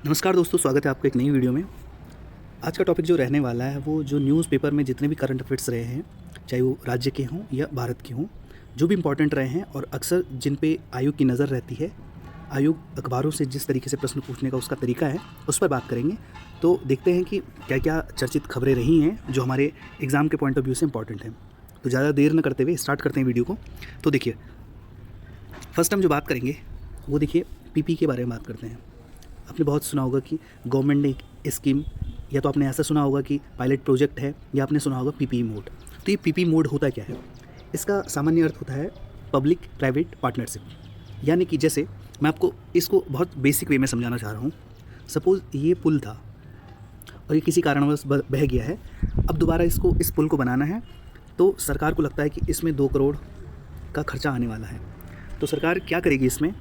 नमस्कार दोस्तों, स्वागत है आपका एक नई वीडियो में। आज का टॉपिक जो रहने वाला है वो जो न्यूज़पेपर में जितने भी करंट अफेयर्स रहे हैं, चाहे वो राज्य के हों या भारत के हों, जो भी इम्पोर्टेंट रहे हैं और अक्सर जिन पे आयोग की नज़र रहती है, आयोग अखबारों से जिस तरीके से प्रश्न पूछने का उसका तरीका है, उस पर बात करेंगे। तो देखते हैं कि क्या क्या चर्चित खबरें रही हैं जो हमारे एग्ज़ाम के पॉइंट ऑफ व्यू से इंपॉर्टेंट हैं। तो ज़्यादा देर न करते हुए स्टार्ट करते हैं वीडियो को। तो देखिए, फर्स्ट हम जो बात करेंगे वो देखिए पीपी के बारे में बात करते हैं। आपने बहुत सुना होगा कि गवर्नमेंट ने एक स्कीम, या तो आपने ऐसा सुना होगा कि पायलट प्रोजेक्ट है, या आपने सुना होगा पीपी मोड। तो ये पीपी मोड होता क्या है? इसका सामान्य अर्थ होता है पब्लिक प्राइवेट पार्टनरशिप। यानी कि जैसे मैं आपको इसको बहुत बेसिक वे में समझाना चाह रहा हूँ। सपोज़ ये पुल था और ये किसी कारणवश बह गया है। अब दोबारा इस पुल को बनाना है, तो सरकार को लगता है कि इसमें 2 करोड़ का खर्चा आने वाला है। तो सरकार क्या करेगी? इसमें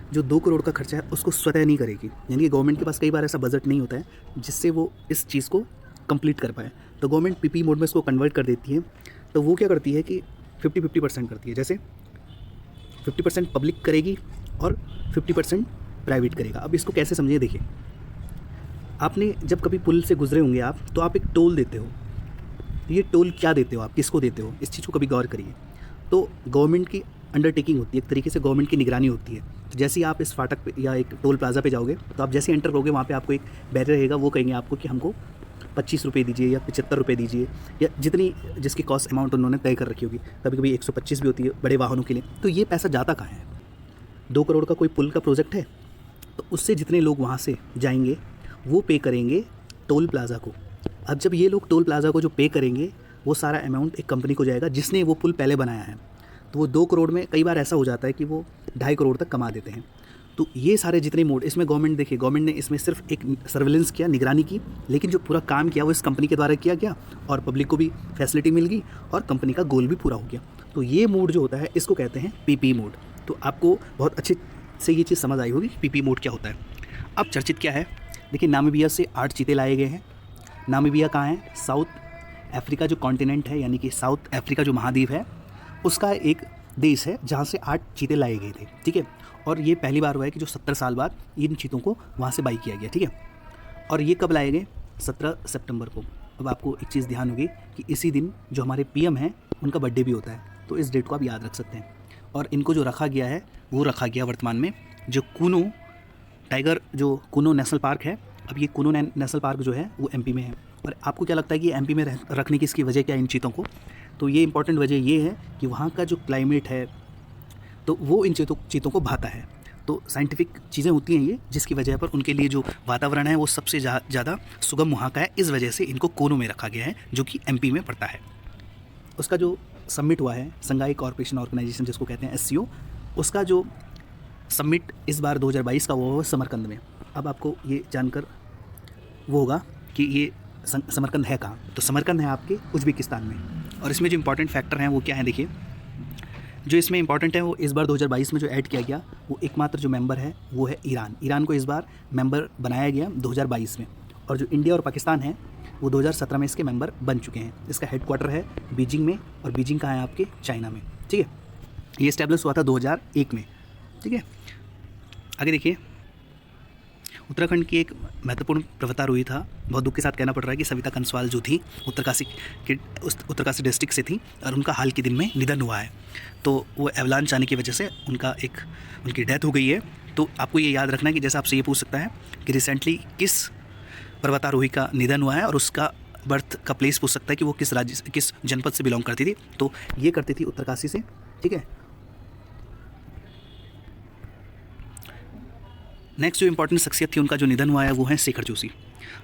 जो 2 करोड़ का खर्चा है उसको स्वतः नहीं करेगी। यानी कि गवर्नमेंट के पास कई बार ऐसा बजट नहीं होता है जिससे वो इस चीज़ को कंप्लीट कर पाए, तो गवर्नमेंट पीपी मोड में इसको कन्वर्ट कर देती है। तो वो क्या करती है कि 50-50% करती है। जैसे 50% पब्लिक करेगी और 50% प्राइवेट करेगा। अब इसको कैसे समझिए, देखिए, आपने जब कभी पुल से गुजरे होंगे आप, तो आप एक टोल देते हो। ये टोल क्या देते हो आप, किसको देते हो? इस चीज़ को कभी गौर करिए। तो गवर्नमेंट की अंडरटेकिंग होती है, एक तरीके से गवर्नमेंट की निगरानी होती है। तो जैसे ही आप इस फाटक पे या एक टोल प्लाज़ा पे जाओगे, तो आप जैसे एंटर करोगे वहाँ पे आपको एक बैरियर रहेगा। वो कहेंगे आपको कि हमको 25 रुपये दीजिए या 75 रुपये दीजिए, या जिसकी कॉस्ट अमाउंट उन्होंने तय कर रखी होगी। कभी कभी 125 भी होती है बड़े वाहनों के लिए। तो ये पैसा जाता कहाँ है? 2 करोड़ का कोई पुल का प्रोजेक्ट है, तो उससे जितने लोग वहाँ से जाएंगे वो पे करेंगे टोल प्लाज़ा को। अब जब ये लोग टोल प्लाज़ा को जो पे करेंगे, वो सारा अमाउंट एक कंपनी को जाएगा जिसने वो पुल पहले बनाया है। तो वो 2 करोड़ में कई बार ऐसा हो जाता है कि वो 2.5 करोड़ तक कमा देते हैं। तो ये सारे जितने मोड इसमें गवर्नमेंट, देखिए, गवर्नमेंट ने इसमें सिर्फ एक सर्विलेंस किया, निगरानी की, लेकिन जो पूरा काम किया वो इस कंपनी के द्वारा किया गया और पब्लिक को भी फैसिलिटी मिल गई और कंपनी का गोल भी पूरा हो गया। तो ये मोड जो होता है इसको कहते हैं पीपी मोड। तो आपको बहुत अच्छे से ये चीज़ समझ आई होगी पीपी मोड क्या होता है। अब चर्चित क्या है, देखिए, नामीबिया से 8 चीते लाए गए हैं। नामीबिया कहाँ है? साउथ अफ्रीका जो कॉन्टिनेंट है, यानी कि साउथ अफ्रीका जो महाद्वीप है, उसका एक देश है जहाँ से 8 चीते लाए गए थे। ठीक है, और ये पहली बार हुआ है कि जो 70 साल बाद इन चीतों को वहाँ से बाई किया गया। ठीक है, और ये कब लाए गए? 17 सितंबर को। अब आपको एक चीज़ ध्यान होगी कि इसी दिन जो हमारे पीएम हैं उनका बर्थडे भी होता है, तो इस डेट को आप याद रख सकते हैं। और इनको जो रखा गया है वो रखा गया वर्तमान में जो कुनो नेशनल पार्क है। अब ये कुनो नेशनल पार्क जो है वो एमपी में है। और आपको क्या लगता है कि एमपी में रखने की इसकी वजह क्या है इन चीतों को? तो ये इंपॉर्टेंट वजह ये है कि वहाँ का जो क्लाइमेट है तो वो इन चीतों को भाता है। तो साइंटिफिक चीज़ें होती हैं ये, जिसकी वजह पर उनके लिए जो वातावरण है वो सबसे ज़्यादा सुगम वहाँ का है। इस वजह से इनको कोनो में रखा गया है जो कि एमपी में पड़ता है। उसका जो सबमिट हुआ है संघाई कॉर्पोरेशन ऑर्गेनाइजेशन जिसको कहते हैं एससीओ, उसका जो सबमिट इस बार 2022 का वो हुआ समरकंद में। अब आपको ये जानकर वो होगा कि ये समरकंद है कहाँ? तो समरकंद है आपके उज्बेकिस्तान में। और इसमें जो इंपॉर्टेंट फैक्टर हैं वो क्या है, देखिए, जो इसमें इंपॉर्टेंट है वो इस बार 2022 में जो ऐड किया गया, वो एकमात्र जो मेंबर है वो है ईरान। ईरान को इस बार मेंबर बनाया गया 2022 में। और जो इंडिया और पाकिस्तान है वो 2017 में इसके मेंबर बन चुके हैं। इसका हेडक्वार्टर है बीजिंग में, और बीजिंग कहाँ है आपके? चाइना में। ठीक है, ये इस्टेब्लिश हुआ था 2001 में। ठीक है, आगे देखिए, उत्तराखंड की एक महत्वपूर्ण पर्वतारोही था, बहुत दुख के साथ कहना पड़ रहा है कि सविता कंसवाल जो थी उत्तरकाशी डिस्ट्रिक्ट से थी, और उनका हाल के दिन में निधन हुआ है। तो वो एवलांच आने की वजह से उनकी डेथ हो गई है। तो आपको ये याद रखना है कि जैसा आपसे ये पूछ सकता है कि रिसेंटली किस पर्वतारोही का निधन हुआ है, और उसका बर्थ का प्लेस पूछ सकता है कि वो किस जनपद से बिलोंग करती थी। तो ये करती थी उत्तरकाशी से। ठीक है, नेक्स्ट जो इंपॉर्टेंट शख्सियत थी उनका जो निधन हुआ है वो है शेखर जोशी।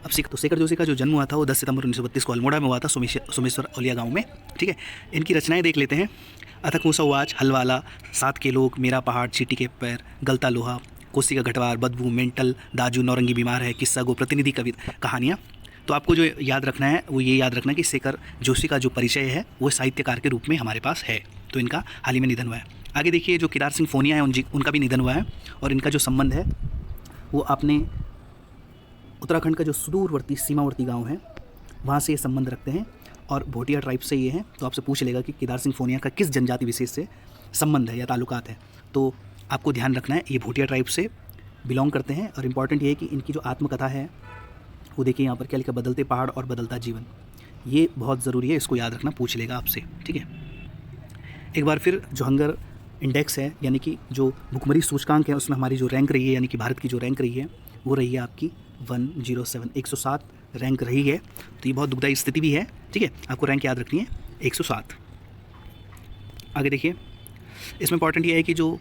अब शेखर जोशी का जो जन्म हुआ था वो 10 सितंबर 1932 को अल्मोड़ा में हुआ था, सोमेश्वर औलिया गांव में। ठीक है, इनकी रचनाएं देख लेते हैं। अथक मूसा उवाच, हलवाला, सात के लोग, मेरा पहाड़, चींटी के पैर, गलता लोहा, कोसी का घटवार, बदबू, मेंटल, दाजू, नौरंगी बीमार है, किस्सा गो, प्रतिनिधि कहानियाँ। तो आपको जो याद रखना है वो ये याद रखना है कि शेखर जोशी का जो परिचय है वो साहित्यकार के रूप में हमारे पास है। तो इनका हाल ही में निधन हुआ है। आगे देखिए, जो केदार सिंह फोनिया है उनका भी निधन हुआ है, और इनका जो संबंध है वो अपने उत्तराखंड का जो सुदूरवर्ती सीमावर्ती गांव है वहाँ से ये संबंध रखते हैं, और भोटिया ट्राइब से ये हैं। तो आपसे पूछ लेगा कि केदार सिंह फोनिया का किस जनजाति विशेष से संबंध है या ताल्लुकात है, तो आपको ध्यान रखना है ये भोटिया ट्राइब से बिलोंग करते हैं। और इम्पॉर्टेंट ये है कि इनकी जो आत्मकथा है वो देखिए यहाँ पर क्या लिखा, बदलते पहाड़ और बदलता जीवन। ये बहुत ज़रूरी है, इसको याद रखना, पूछ लेगा आपसे, ठीक है। एक बार फिर जो हंगर इंडेक्स है यानी कि जो भुखमरी सूचकांक है उसमें हमारी जो रैंक रही है यानी कि भारत की जो रैंक रही है वो रही है आपकी 107 रैंक रही है। तो ये बहुत दुखदायी स्थिति भी है, ठीक है। आपको रैंक याद रखनी है 107। आगे देखिए, इसमें इंपॉर्टेंट ये है कि जो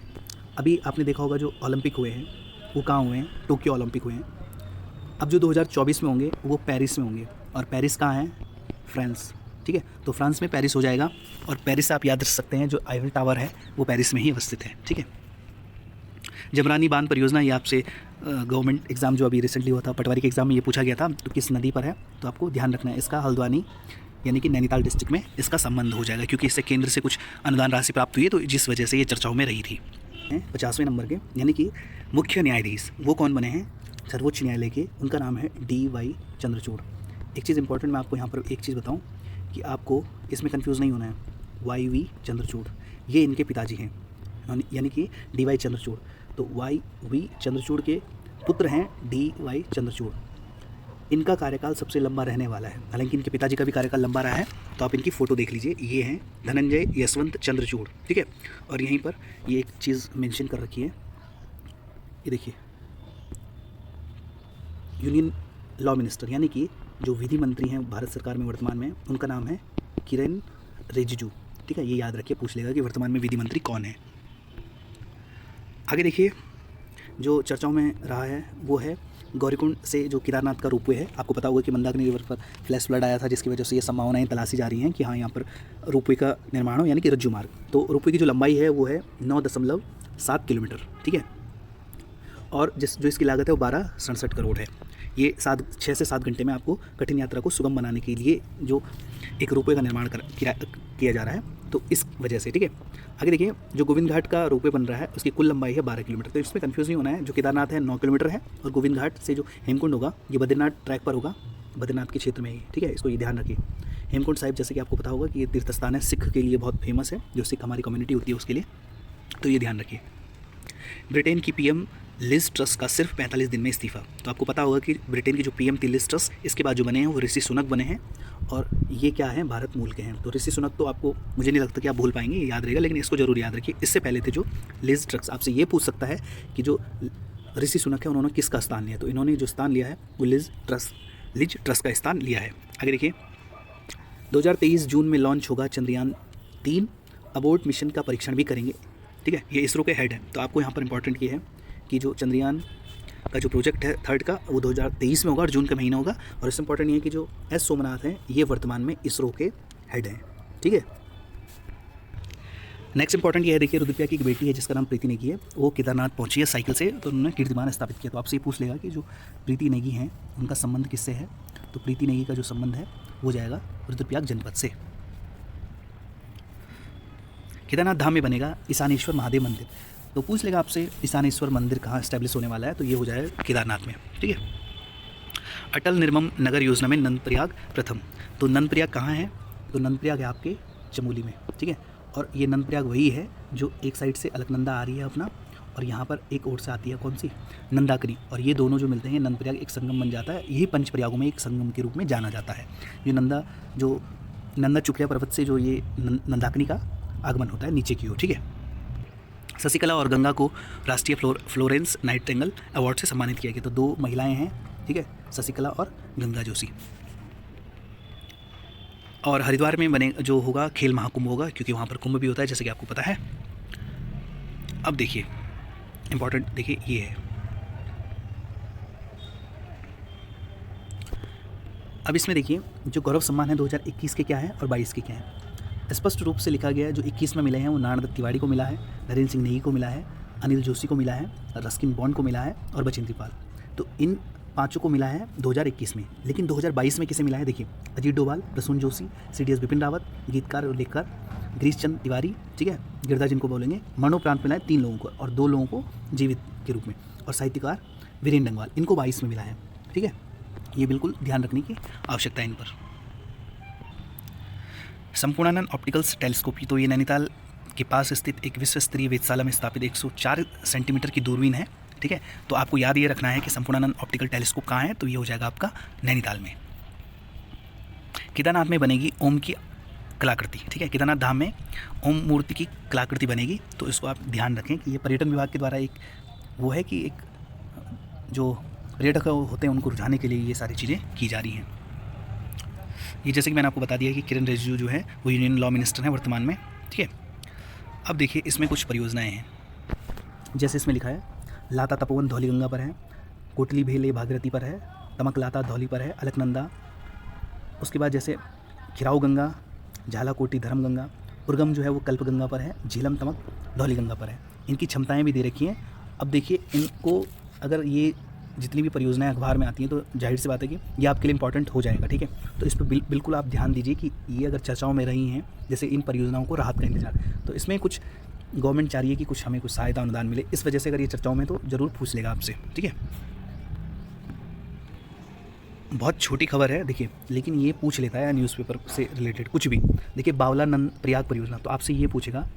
अभी आपने देखा होगा जो ओलंपिक हुए हैं वो कहाँ हुए हैं, टोक्यो ओलंपिक हुए हैं। अब जो 2024 में होंगे वो पेरिस में होंगे, और पेरिस कहाँ है, फ्रांस, ठीक है। तो फ्रांस में पेरिस हो जाएगा, और पेरिस से आप याद रख सकते हैं जो आईफल टावर है वो पेरिस में ही अवस्थित है, ठीक है। जमरानी बांध परियोजना, ये आपसे गवर्नमेंट एग्ज़ाम जो अभी रिसेंटली हुआ था पटवारी के एग्ज़ाम में ये पूछा गया था, तो किस नदी पर है, तो आपको ध्यान रखना है इसका हल्द्वानी यानी कि नैनीताल डिस्ट्रिक्ट में इसका संबंध हो जाएगा, क्योंकि इससे केंद्र से कुछ अनुदान राशि प्राप्त हुई है, तो जिस वजह से ये चर्चाओं में रही थी। 50वें नंबर के यानी कि मुख्य न्यायाधीश वो कौन बने हैं सर्वोच्च न्यायालय के, उनका नाम है DY चंद्रचूड़। एक चीज़ इंपॉर्टेंट मैं आपको यहाँ पर एक चीज़ बताऊँ कि आपको इसमें कंफ्यूज नहीं होना है। YV चंद्रचूड़ ये इनके पिताजी हैं, यानी कि DY चंद्रचूड़। तो YV चंद्रचूड़ के पुत्र हैं DY चंद्रचूड़। इनका कार्यकाल सबसे लंबा रहने वाला है, हालांकि इनके पिताजी का भी कार्यकाल लंबा रहा है। तो आप इनकी फ़ोटो देख लीजिए, ये हैं धनंजय यशवंत चंद्रचूड़, ठीक है। और यहीं पर ये एक चीज़ मेंशन कर रखी है, ये देखिए, यूनियन लॉ मिनिस्टर यानी कि जो विधि मंत्री हैं भारत सरकार में वर्तमान में, उनका नाम है किरेन रिजिजू, ठीक है। ये याद रखिए, पूछ लेगा कि वर्तमान में विधि मंत्री कौन है। आगे देखिए, जो चर्चाओं में रहा है वो है गौरीकुंड से जो केदारनाथ का रोपवे है। आपको पता होगा कि मंदाकिनी रिवर पर फ्लैश फ्लड आया था, जिसकी वजह से ये संभावनाएं तलाशी जा रही हैं कि हाँ यहाँ पर रोपवे का निर्माण हो, यानी कि रज्जू मार्ग। तो रोपवे की जो लंबाई है वो है 9.7 किलोमीटर, ठीक है। और जो इसकी लागत है वो 1267 करोड़ है। ये 6 से 7 घंटे में आपको कठिन यात्रा को सुगम बनाने के लिए जो एक रोपवे का निर्माण किया जा रहा है, तो इस वजह से, ठीक है। आगे देखिए, जो गोविंद घाट का रोपवे बन रहा है उसकी कुल लंबाई है 12 किलोमीटर। तो इसमें कंफ्यूज नहीं होना है, जो केदारनाथ है 9 किलोमीटर है, और गोविंद घाट से जो हेमकुंड होगा ये बद्रीनाथ ट्रैक पर होगा, बद्रीनाथ के क्षेत्र में ही, ठीक है। इसको ये ध्यान रखिए। हेमकुंड साहिब जैसे कि आपको पता होगा कि ये तीर्थ स्थान है, सिख के लिए बहुत फेमस है, जो सिख हमारी कम्युनिटी होती है उसके लिए, तो ये ध्यान रखिए। ब्रिटेन की PM लिज ट्रस का सिर्फ 45 दिन में इस्तीफा। तो आपको पता होगा कि ब्रिटेन की जो PM थी लिज ट्रस, इसके बाद जो बने हैं वो ऋषि सुनक बने हैं, और ये क्या है, भारत मूल के हैं। तो ऋषि सुनक तो आपको, मुझे नहीं लगता कि आप भूल पाएंगे, ये याद रहेगा, लेकिन इसको जरूर याद रखिए। इससे पहले थे जो लिज ट्रस, आपसे ये पूछ सकता है कि जो ऋषि सुनक है उन्होंने किसका स्थान लिया, तो इन्होंने जो स्थान लिया है वो लिज ट्रस का स्थान लिया है। आगे देखिए, 2023 जून में लॉन्च होगा चंद्रयान 3, अबोर्ट मिशन का परीक्षण भी करेंगे, ठीक है। ये इसरो के हेड है। तो आपको यहाँ पर इंपॉर्टेंट ये है कि जो चंद्रयान का जो प्रोजेक्ट है 3rd का, वो 2023 में होगा और जून का महीना होगा। और इससे इंपॉर्टेंट ये है कि जो S सोमनाथ हैं ये वर्तमान में इसरो के हेड हैं, ठीक है। नेक्स्ट इंपॉर्टेंट ये है, देखिए, रुद्रप्रिया की एक बेटी है जिसका नाम प्रीति नेगी है, वो केदारनाथ पहुंची है साइकिल से, तो उन्होंने कीर्तिमान स्थापित किया। तो आपसे ये पूछ लेगा कि जो प्रीति नेगी हैं उनका संबंध किससे है, तो प्रीति नेगी का जो संबंध है वो जाएगा रुद्रप्रयाग जनपद से। केदारनाथ धाम में बनेगा ईशानेश्वर महादेव मंदिर। तो पूछ लेगा आपसे ईशानेश्वर मंदिर कहाँ स्टैब्लिश होने वाला है, तो ये हो जाएगा केदारनाथ में, ठीक है। अटल निर्मम नगर योजना में नंदप्रयाग प्रथम। तो नंदप्रयाग कहाँ है, तो नंदप्रयाग है आपके चमोली में, ठीक है। और ये नंदप्रयाग वही है जो एक साइड से अलकनंदा आ रही है अपना, और यहाँ पर एक ओर से आती है कौन सी, मंदाकिनी, और ये दोनों जो मिलते हैं नंदप्रयाग एक संगम बन जाता है। यही पंचप्रयागों में एक संगम के रूप में जाना जाता है। ये नंदा चुकिया पर्वत से जो ये मंदाकिनी का आगमन होता है नीचे की ओर, ठीक है। शशिकला और गंगा को राष्ट्रीय फ्लोरेंस नाइटिंगेल अवार्ड से सम्मानित किया गया। तो 2 महिलाएं हैं, ठीक है, शशिकला और गंगा जोशी। और हरिद्वार में बने जो होगा खेल महाकुंभ होगा, क्योंकि वहाँ पर कुंभ भी होता है जैसे कि आपको पता है। अब देखिए इंपॉर्टेंट, देखिए ये है, अब इसमें देखिए जो गौरव सम्मान है 2021 के क्या है और 22 के क्या है। स्पष्ट रूप से लिखा गया है, जो 21 में मिले हैं वो नारायण तिवारी को मिला है, नरेंद्र सिंह नेगी को मिला है, अनिल जोशी को मिला है, रस्किन बॉन्ड को मिला है और बचेंद्री पाल। तो इन 5 को मिला है 2021 में। लेकिन 2022 में किसे मिला है, देखिए, अजीत डोभाल, प्रसून जोशी, CDS बिपिन रावत, गीतकार और लेखकर गिरीश चंद तिवारी, ठीक है, गिरधा जिनको बोलेंगे, मरणोपरांत मिला है 3 लोगों को और 2 लोगों को जीवित के रूप में, और साहित्यकार वीरेंद्र डंगवाल, इनको 22 में मिला है, ठीक है। ये बिल्कुल ध्यान रखने की आवश्यकता है इन पर। संपूर्णानंद ऑप्टिकल्स टेलीस्कोपी, तो ये नैनीताल के पास स्थित एक विश्व स्तरीय वेधशाला में स्थापित 104 सेंटीमीटर की दूरबीन है, ठीक है। तो आपको याद ये रखना है कि संपूर्णानंद ऑप्टिकल टेलीस्कोप कहाँ है, तो ये हो जाएगा आपका नैनीताल में। केदारनाथ में बनेगी ओम की कलाकृति, ठीक है। केदारनाथ धाम में ओम मूर्ति की कलाकृति बनेगी, तो इसको आप ध्यान रखें कि ये पर्यटन विभाग के द्वारा एक वो है कि एक जो पर्यटक होते हैं उनको रुझाने के लिए ये सारी चीज़ें की जा रही हैं। ये जैसे कि मैंने आपको बता दिया कि किरण रिजिजू जो है वो यूनियन लॉ मिनिस्टर हैं वर्तमान में, ठीक है। अब देखिए इसमें कुछ परियोजनाएं हैं, जैसे इसमें लिखा है लाता तपोवन धौलीगंगा पर है, कोटली भेले भागीरथी पर है, तमक लाता धौली पर है, अलकनंदा, उसके बाद जैसे खिराऊ गंगा, झालाकोटी धर्म गंगा, उर्गम जो है वो कल्प गंगा पर है, झीलम तमक धौली गंगा पर है। इनकी क्षमताएं भी दे रखी हैं। अब देखिए इनको अगर ये जितनी भी परियोजनाएं अखबार में आती हैं तो जाहिर सी बात है कि ये आपके लिए इंपॉर्टेंट हो जाएगा, ठीक है। तो इस पर बिल्कुल आप ध्यान दीजिए कि ये अगर चर्चाओं में रही हैं, जैसे इन परियोजनाओं को राहत का इंतजार, तो इसमें कुछ गवर्नमेंट चाह रही है कि कुछ हमें कुछ सहायता अनुदान मिले, इस वजह से अगर ये चर्चाओं में तो ज़रूर पूछ लेगा आपसे, ठीक है। बहुत छोटी खबर है देखिए, लेकिन ये पूछ लेता है न्यूज़पेपर से रिलेटेड कुछ भी। देखिए बावला नंद प्रयाग परियोजना, तो आपसे ये पूछेगा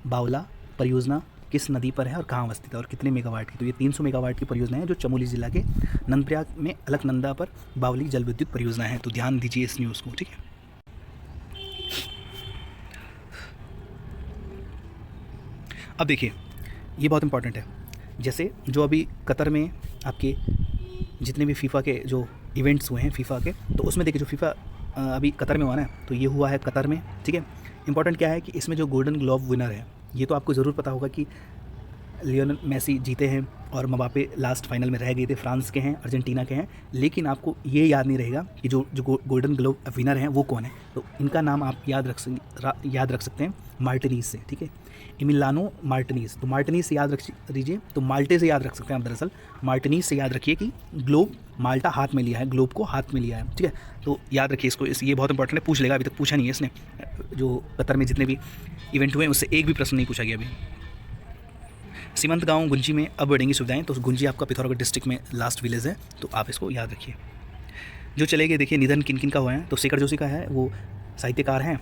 बावला परियोजना किस नदी पर है और कहाँ अवस्थित है और कितने मेगावाट की। तो ये 300 मेगावाट की परियोजना है जो चमोली जिला के नंदप्रयाग में अलकनंदा पर बावली जल विद्युत परियोजना है। तो ध्यान दीजिए इस न्यूज़ को, ठीक है। अब देखिए ये बहुत इंपॉर्टेंट है, जैसे जो अभी कतर में आपके जितने भी फीफा के जो इवेंट्स हुए हैं फीफा के, तो उसमें देखिए जो फीफा अभी कतर में हुआ ना, तो ये हुआ है कतर में, ठीक है। इंपॉर्टेंट क्या है कि इसमें जो गोल्डन ग्लोब विनर है, ये तो आपको ज़रूर पता होगा कि लियोनेल मेसी जीते हैं और मबापे लास्ट फाइनल में रह गए थे, फ्रांस के हैं, अर्जेंटीना के हैं, लेकिन आपको ये याद नहीं रहेगा कि जो गोल्डन ग्लोब विनर हैं वो कौन है। तो इनका नाम आप याद रख सकते हैं मार्टिनीज से, ठीक है, एमिलियानो मार्टिनीज। तो मार्टिनीज से याद रख लीजिए, तो माल्टे से याद रख सकते हैं आप, दरअसल मार्टिनीज से याद रखिए कि ग्लोब माल्टा हाथ में लिया है, ग्लोब को हाथ में लिया है, ठीक है। तो याद रखिए इसको, ये बहुत इंपॉर्टेंट है, पूछ लेगा, अभी तक पूछा नहीं है इसने। जो कतर में जितने भी इवेंट हुए हैं उससे एक भी प्रश्न नहीं पूछा गया अभी। सीमंत गांव गुंजी में अब बढ़ेंगी सुविधाएं, तो गुंजी आपका पिथौरागढ़ डिस्ट्रिक्ट में लास्ट विलेज है, तो आप इसको याद रखिए। जो चले गए देखिए निधन किन किन का हुआ है, तो शेखर जोशी का है, वो साहित्यकार हैं,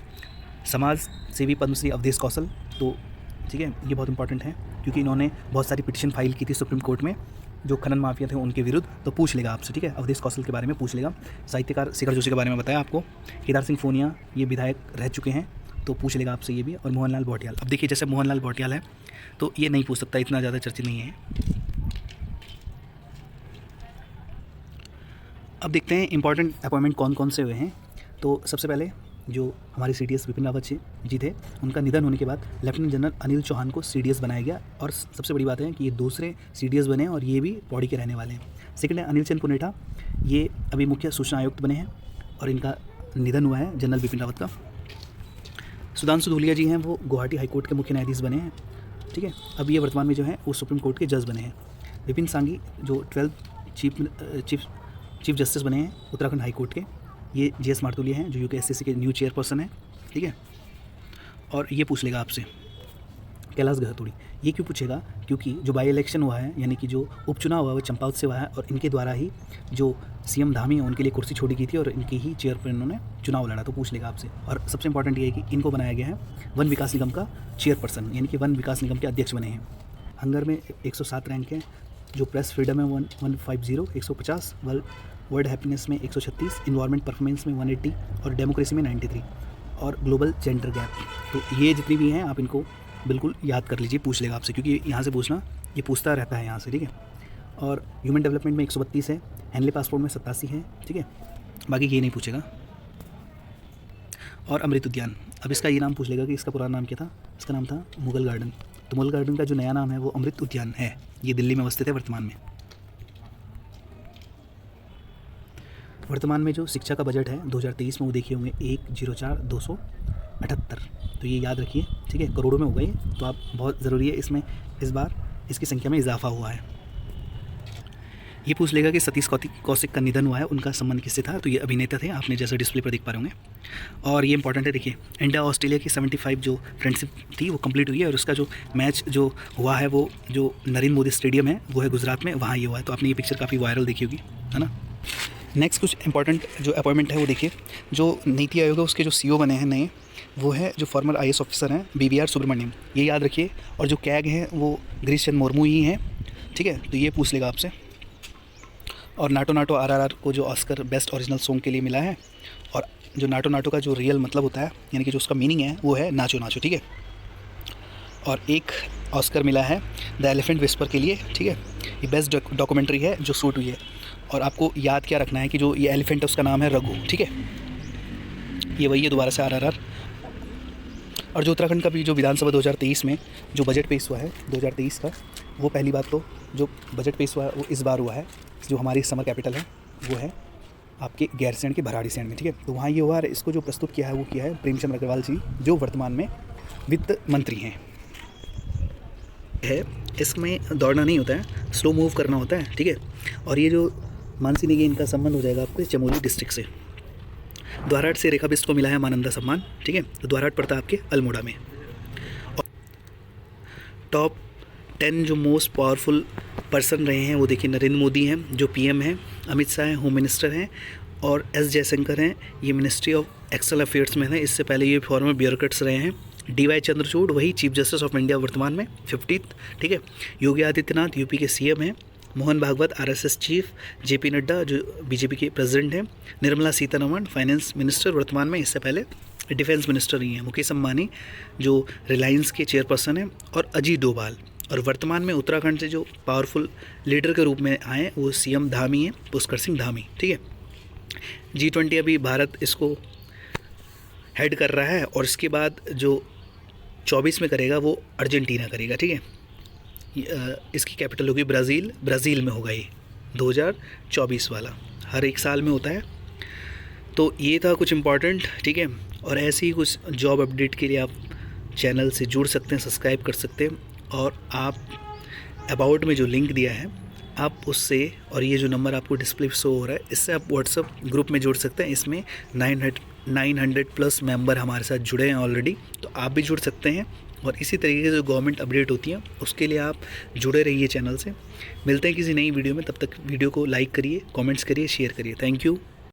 समाज सेवी पद्मश्री अवधेश कौशल, तो ठीक है ये बहुत इंपॉर्टेंट है क्योंकि इन्होंने बहुत सारी पिटीशन फाइल की थी सुप्रीम कोर्ट में जो खनन माफिया थे उनके विरुद्ध, तो पूछ लेगा आपसे, ठीक है। अवधेश कौशल के बारे में पूछ लेगा। साहित्यकार शेखर जोशी के बारे में बताया आपको। केदार सिंह फोनिया ये विधायक रह चुके हैं, तो पूछ लेगा आपसे ये भी। और मोहनलाल बौटियाल, अब देखिए जैसे मोहनलाल बौटियाल है तो ये नहीं पूछ सकता, इतना ज़्यादा चर्चित नहीं है। अब देखते हैं इंपॉर्टेंट अपॉइंटमेंट कौन कौन से हुए हैं। तो सबसे पहले जो हमारे CDS विपिन रावत जी थे, उनका निधन होने के बाद लेफ्टिनेंट जनरल अनिल चौहान को CDS बनाया गया। और सबसे बड़ी बात है कि ये दूसरे CDS बने हैं और ये भी पौड़ी के रहने वाले हैं। सेकंड है अनिल चंद पुनेठा, ये अभी मुख्य सूचना आयुक्त बने हैं और इनका निधन हुआ है जनरल बिपिन रावत का। सुधांशु धूलिया जी हैं, वो गुवाहाटी हाईकोर्ट के मुख्य न्यायाधीश बने हैं, ठीक है। अब ये वर्तमान में जो है वो सुप्रीम कोर्ट के जज बने हैं। विपिन सांघी जो 12th चीफ जस्टिस बने हैं उत्तराखंड हाई कोर्ट के। ये GS मार्तुलिया हैं जो UKSCC के न्यू चेयरपर्सन हैं, ठीक है। और ये पूछ लेगा आपसे कैलाश गहतोड़ी, ये क्यों पूछेगा, क्योंकि जो बाई इलेक्शन हुआ है यानी कि जो उपचुनाव हुआ है वो चंपावत से हुआ है और इनके द्वारा ही जो CM धामी है उनके लिए कुर्सी छोड़ी गई थी और इनकी ही चेयर पर इन्होंने चुनाव लड़ा, तो पूछ लेगा आपसे। और सबसे इंपॉर्टेंट ये है कि इनको बनाया गया है वन विकास निगम का चेयरपर्सन, यानी कि वन विकास निगम के अध्यक्ष बने हैं। हंगर में 107 रैंक है, जो प्रेस फ्रीडम है 150, 150, वर्ल्ड हैप्पीनेस में 136, इन्वायरमेंट परफॉर्मेंस में 180 और डेमोक्रेसी में 93 और ग्लोबल जेंडर गैप। तो ये जितनी भी हैं आप इनको बिल्कुल याद कर लीजिए, पूछ लेगा आपसे, क्योंकि यहाँ से पूछना ये पूछता रहता है यहाँ से, ठीक है। और ह्यूमन डेवलपमेंट में 132 है, हैंडले पासपोर्ट में 87 है, ठीक है। बाकी ये नहीं पूछेगा। और अमृत उद्यान, अब इसका ये नाम पूछ लेगा कि इसका पुराना नाम क्या था, इसका नाम था मुगल गार्डन। तो मुगल गार्डन का जो नया नाम है वो अमृत उद्यान है, ये दिल्ली में अवस्थित है वर्तमान में। वर्तमान में जो शिक्षा का बजट है 2023 में वो देखिए होंगे 104,278, तो ये याद रखिए, ठीक है, करोड़ों में हो गई, तो आप बहुत ज़रूरी है इसमें, इस बार इसकी संख्या में इजाफा हुआ है। ये पूछ लेगा कि सतीश कौशिक का निधन हुआ है, उनका संबंध किससे था, तो ये अभिनेता थे, आपने जैसे डिस्प्ले पर देख पा रहे होंगे। और ये इंपॉर्टेंट है, देखिए इंडिया ऑस्ट्रेलिया की 75 जो फ्रेंडशिप थी वो कंप्लीट हुई है और उसका जो मैच जो हुआ है वो जो नरेंद्र मोदी स्टेडियम है वो है गुजरात में, वहाँ ये हुआ है। तो आपने ये पिक्चर काफ़ी वायरल देखी होगी, है ना। नेक्स्ट कुछ इंपॉर्टेंट जो अपॉइंटमेंट है वो देखिए, जो नीति आयोग है उसके जो CEO बने हैं नए, वो है जो फॉर्मर IAS ऑफिसर हैं BVR सुब्रमण्यम, ये याद रखिए। और जो कैग हैं वो गिरीश चंद्र मुर्मू ही हैं, ठीक है, तो ये पूछ लेगा आपसे। और नाटो नाटो आरआरआर को जो ऑस्कर बेस्ट ओरिजिनल सॉन्ग के लिए मिला है, और जो नाटो नाटो का जो रियल मतलब होता है, यानी कि जो उसका मीनिंग है, वो है नाचो नाचो, ठीक है। और एक ऑस्कर मिला है द एलिफेंट विस्पर के लिए, ठीक है। ये बेस्ट डॉक्यूमेंट्री है जो शूट हुई है। और आपको याद क्या रखना है कि जो ये एलिफेंट है उसका नाम है रघु, ठीक है। ये वही है दोबारा से आरआरआर। और जो उत्तराखंड का भी जो विधानसभा 2023 में जो बजट पेश हुआ है 2023 का, वो पहली बात तो जो बजट पेश हुआ है वो इस बार हुआ है, जो हमारी समर कैपिटल है वो है आपके गैरसैंण के भराड़ीसैंण में, ठीक है। तो वहाँ ये हुआ है, इसको जो प्रस्तुत किया है वो किया है प्रेमचंद अग्रवाल जी, जो वर्तमान में वित्त मंत्री हैं। इसमें दौड़ना नहीं होता है, स्लो मूव करना होता है, ठीक है। और ये जो मानसी नेगी, इनका संबंध हो जाएगा आपको चमोली डिस्ट्रिक्ट से। द्वाराट से रेखा बिस्ट को मिला है मानंदा सम्मान, ठीक है। तो द्वाराट पड़ता है आपके अल्मोड़ा में। और टॉप 10 जो मोस्ट पावरफुल पर्सन रहे हैं वो देखिए, नरेंद्र मोदी हैं जो पीएम हैं, अमित शाह हैं होम मिनिस्टर हैं, और एस जयशंकर हैं, ये मिनिस्ट्री ऑफ एक्सटर्नल अफेयर्स में है। इससे पहले ये फॉर्मर ब्यूरोक्रेट्स रहे हैं। डीवाई चंद्रचूड़ वही चीफ जस्टिस ऑफ इंडिया वर्तमान में 50th, ठीक है। योगी आदित्यनाथ यूपी के सीएम हैं। Mohan Bhagwat RSS chief. JP Nadda जो बीजेपी के प्रेसिडेंट हैं। निर्मला सीतारमण फाइनेंस मिनिस्टर वर्तमान में, इससे पहले डिफेंस मिनिस्टर ही हैं। मुकेश अंबानी जो रिलायंस के चेयरपर्सन हैं, और अजीत डोभाल। और वर्तमान में उत्तराखंड से जो पावरफुल लीडर के रूप में आए वो सीएम धामी हैं, पुष्कर सिंह धामी, ठीक है। G20 अभी भारत इसको हेड कर रहा है, और इसके बाद जो 24 में करेगा वो अर्जेंटीना करेगा, ठीक है। इसकी कैपिटल होगी ब्राज़ील में होगा ये 2024 वाला, हर एक साल में होता है। तो ये था कुछ इम्पॉर्टेंट, ठीक है। और ऐसे ही कुछ जॉब अपडेट के लिए आप चैनल से जुड़ सकते हैं, सब्सक्राइब कर सकते हैं। और आप अबाउट में जो लिंक दिया है आप उससे, और ये जो नंबर आपको डिस्प्ले शो हो रहा है, इससे आप व्हाट्सअप ग्रुप में जुड़ सकते हैं। इसमें 900 प्लस मेंबर हमारे साथ जुड़े हैं ऑलरेडी, तो आप भी जुड़ सकते हैं। और इसी तरीके से जो गवर्नमेंट अपडेट होती हैं उसके लिए आप जुड़े रहिए चैनल से। मिलते हैं किसी नई वीडियो में, तब तक वीडियो को लाइक करिए, कमेंट्स करिए, शेयर करिए। Thank you.